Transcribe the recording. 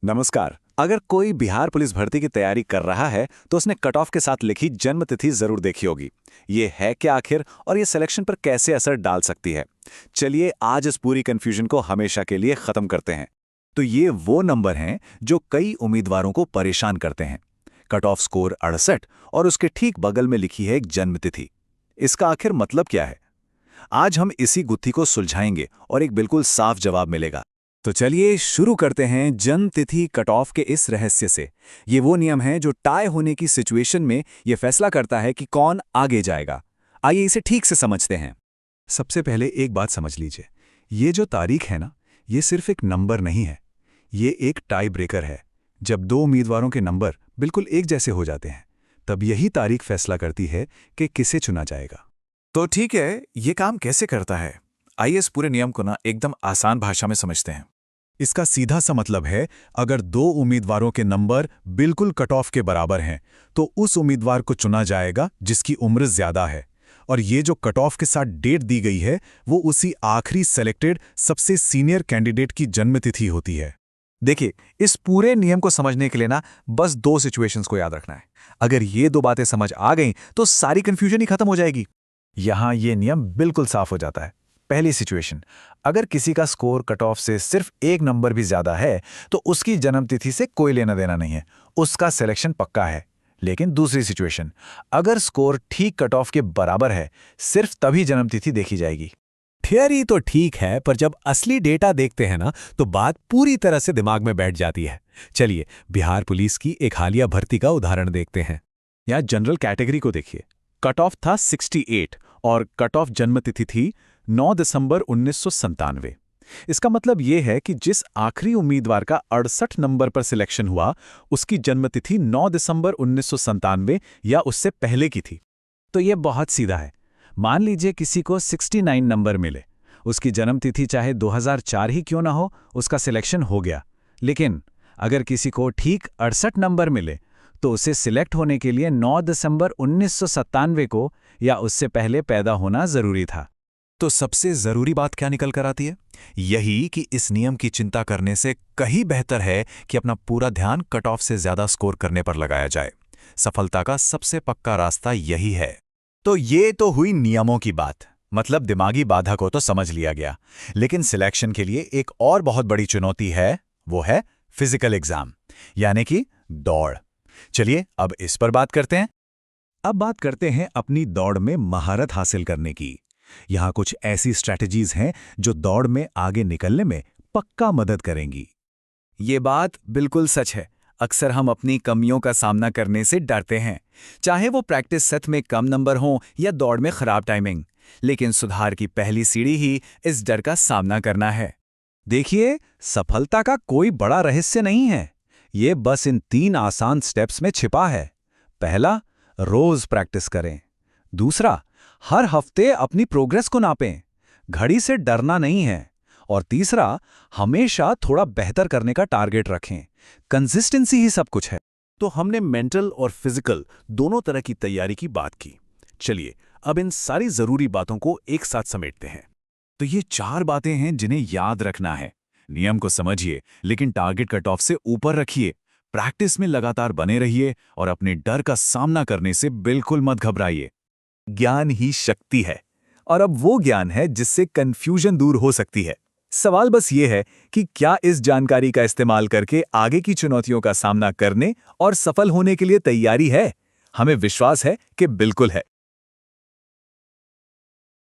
नमस्कार। अगर कोई बिहार पुलिस भर्ती की तैयारी कर रहा है तो उसने कट ऑफ के साथ लिखी जन्म तिथि जरूर देखी होगी। ये है क्या आखिर, और ये सिलेक्शन पर कैसे असर डाल सकती है? चलिए आज इस पूरी कंफ्यूजन को हमेशा के लिए खत्म करते हैं। तो ये वो नंबर हैं जो कई उम्मीदवारों को परेशान करते हैं। कट ऑफ स्कोर 68 और उसके ठीक बगल में लिखी है एक जन्म तिथि। इसका आखिर मतलब क्या है? आज हम इसी गुत्थी को सुलझाएंगे और एक बिल्कुल साफ जवाब मिलेगा। तो चलिए शुरू करते हैं जन्म तिथि कट ऑफ के इस रहस्य से। ये वो नियम है जो टाई होने की सिचुएशन में ये फैसला करता है कि कौन आगे जाएगा। आइए इसे ठीक से समझते हैं। सबसे पहले एक बात समझ लीजिए, ये जो तारीख है ना, ये सिर्फ एक नंबर नहीं है, ये एक टाई ब्रेकर है। जब दो उम्मीदवारों के नंबर बिल्कुल एक जैसे हो जाते हैं, तब यही तारीख फैसला करती है कि किसे चुना जाएगा। तो ठीक है, ये काम कैसे करता है? आइए इस पूरे नियम को ना एकदम आसान भाषा में समझते हैं। इसका सीधा सा मतलब है, अगर दो उम्मीदवारों के नंबर बिल्कुल कट ऑफ के बराबर हैं, तो उस उम्मीदवार को चुना जाएगा जिसकी उम्र ज्यादा है। और ये जो कट ऑफ के साथ डेट दी गई है, वो उसी आखिरी सेलेक्टेड सबसे सीनियर कैंडिडेट की जन्मतिथि होती है। देखिए, इस पूरे नियम को समझने के लिए ना बस दो सिचुएशंस को याद रखना है। अगर ये दो बातें समझ आ गईं, तो सारी कंफ्यूजन ही खत्म हो जाएगी। यहां ये नियम बिल्कुल साफ हो जाता है। पहली सिचुएशन, अगर किसी का स्कोर कट ऑफ से सिर्फ एक नंबर भी ज्यादा है, तो उसकी जन्मतिथि से कोई लेना देना नहीं है, उसका सिलेक्शन पक्का है। लेकिन दूसरी सिचुएशन, अगर स्कोर ठीक कट ऑफ के बराबर है, सिर्फ तभी जन्मतिथि देखी जाएगी। थियरी तो ठीक है, पर जब असली डेटा देखते हैं ना, तो बात पूरी तरह से दिमाग में बैठ जाती है। चलिए बिहार पुलिस की एक हालिया भर्ती का उदाहरण देखते हैं। यहाँ जनरल कैटेगरी को देखिए। कट ऑफ था 68 और कट ऑफ जन्मतिथि थी 9 दिसंबर 1997। इसका मतलब यह है कि जिस आखिरी उम्मीदवार का 68 नंबर पर सिलेक्शन हुआ, उसकी जन्मतिथि 9 दिसंबर 1997 या उससे पहले की थी। तो यह बहुत सीधा है। मान लीजिए किसी को 69 नंबर मिले, उसकी जन्मतिथि चाहे 2004 ही क्यों ना हो, उसका सिलेक्शन हो गया। लेकिन अगर किसी को ठीक 68 नंबर मिले, तो उसे सिलेक्ट होने के लिए 9 दिसंबर 1997 को या उससे पहले पैदा होना जरूरी था। तो सबसे जरूरी बात क्या निकल कर आती है? यही कि इस नियम की चिंता करने से कहीं बेहतर है कि अपना पूरा ध्यान कट ऑफ से ज्यादा स्कोर करने पर लगाया जाए। सफलता का सबसे पक्का रास्ता यही है। तो ये तो हुई नियमों की बात, मतलब दिमागी बाधा को तो समझ लिया गया। लेकिन सिलेक्शन के लिए एक और बहुत बड़ी चुनौती है, वो है फिजिकल एग्जाम, यानी कि दौड़। चलिए अब इस पर बात करते हैं। अब बात करते हैं अपनी दौड़ में महारत हासिल करने की। यहाँ कुछ ऐसी स्ट्रैटेजीज हैं जो दौड़ में आगे निकलने में पक्का मदद करेंगी। ये बात बिल्कुल सच है। अक्सर हम अपनी कमियों का सामना करने से डरते हैं, चाहे वो प्रैक्टिस सेट में कम नंबर हों या दौड़ में खराब टाइमिंग। लेकिन सुधार की पहली सीढ़ी ही इस डर का सामना करना है। देखिए, सफलता का कोई बड़ा रहस्य नहीं है, ये बस इन 3 आसान स्टेप्स में छिपा है। पहला, रोज प्रैक्टिस करें। दूसरा, हर हफ्ते अपनी प्रोग्रेस को नापें, घड़ी से डरना नहीं है। और तीसरा, हमेशा थोड़ा बेहतर करने का टारगेट रखें। कंसिस्टेंसी ही सब कुछ है। तो हमने मेंटल और फिजिकल दोनों तरह की तैयारी की बात की। चलिए अब इन सारी जरूरी बातों को एक साथ समेटते हैं। तो ये 4 बातें हैं जिन्हें याद रखना है। नियम को समझिए, लेकिन टारगेट कट ऑफ से ऊपर रखिए। प्रैक्टिस में लगातार बने रहिए और अपने डर का सामना करने से बिल्कुल मत घबराइए। ज्ञान ही शक्ति है, और अब वो ज्ञान है जिससे कंफ्यूजन दूर हो सकती है। सवाल बस ये है कि क्या इस जानकारी का इस्तेमाल करके आगे की चुनौतियों का सामना करने और सफल होने के लिए तैयारी है? हमें विश्वास है कि बिल्कुल है।